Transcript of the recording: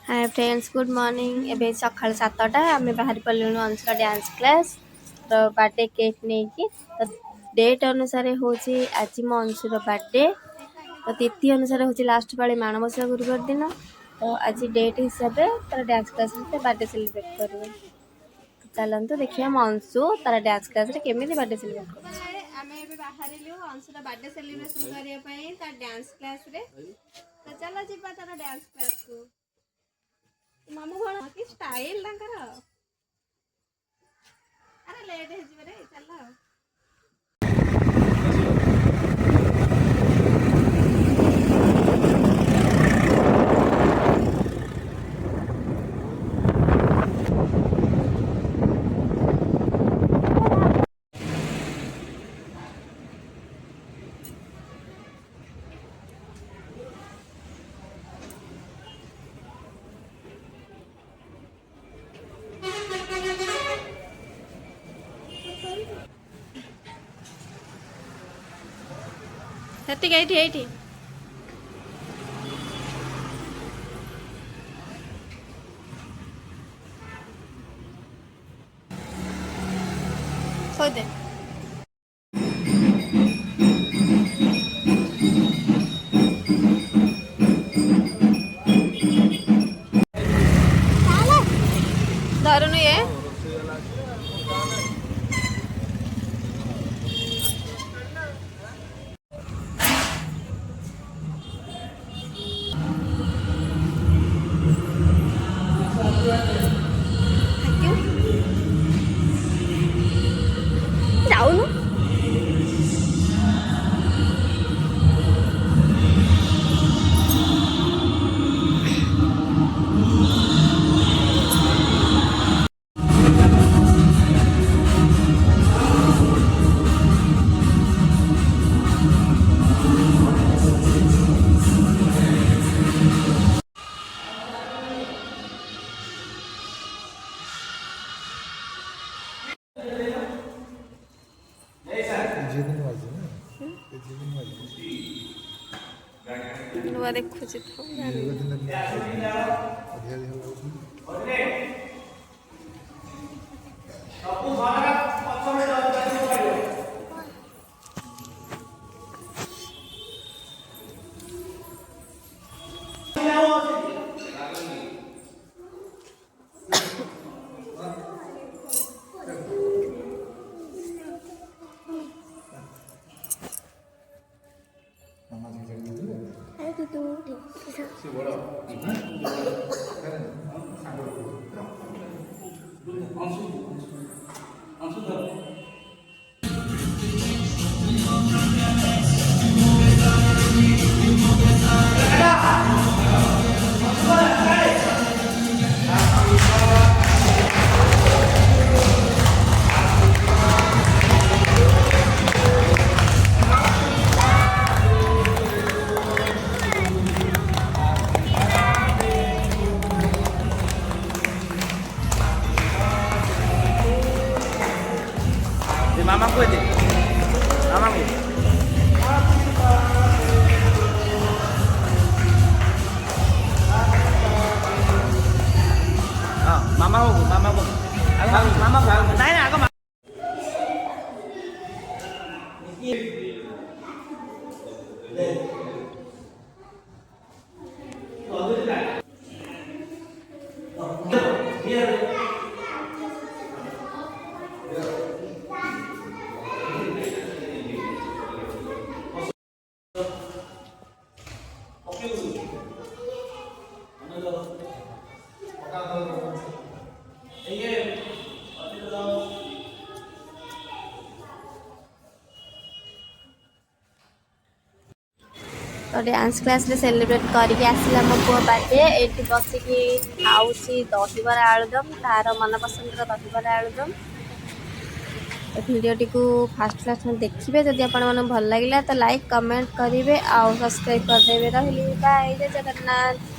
Hi friends good morning एबे सकाल 7टा आम बाहर पड़लु अंशुर डांस क्लास तो बर्थडे केक नहीं कि तो डेट अनुसार हूँ आज मो अंशुर बर्थडे तो तिथि अनुसार हूँ लास्ट पाली माणबसा गुरुवार दिन तो आज डेट हिसाब से तार डांस क्लास में बर्थडे सेलिब्रेट करेंगे। चलते देखिए मो अंशु तार डांस क्लास रे केमी बर्थडे सेलिब्रेट कर आमे एबे बाहरिलु अंशुर बर्थडे सेलिब्रेशन करिया पई तार डांस क्लास रे तो चलो जिबा तार डांस क्लास को मामू कौन कि स्टाइल अरे लेट हो चल हेती ये खोदे धरुनु ये जाऊनु नुआ देखुची तो मामा को दे मामा को मामा को नहीं ना आगे तो डांस क्लास रे सेलिब्रेट करके आसला मो पुआ बर्थडे एठी बसिकी खाऊची दहीबरा आलुदम तार मन पसंद दहीबरा आलुदम भिडियोटी को फास्ट क्लास में देखिए जदि आपन भल लगे तो लाइक कमेंट करेंगे आउ सब्सक्राइब करदे रही बाय जय जगन्नाथ।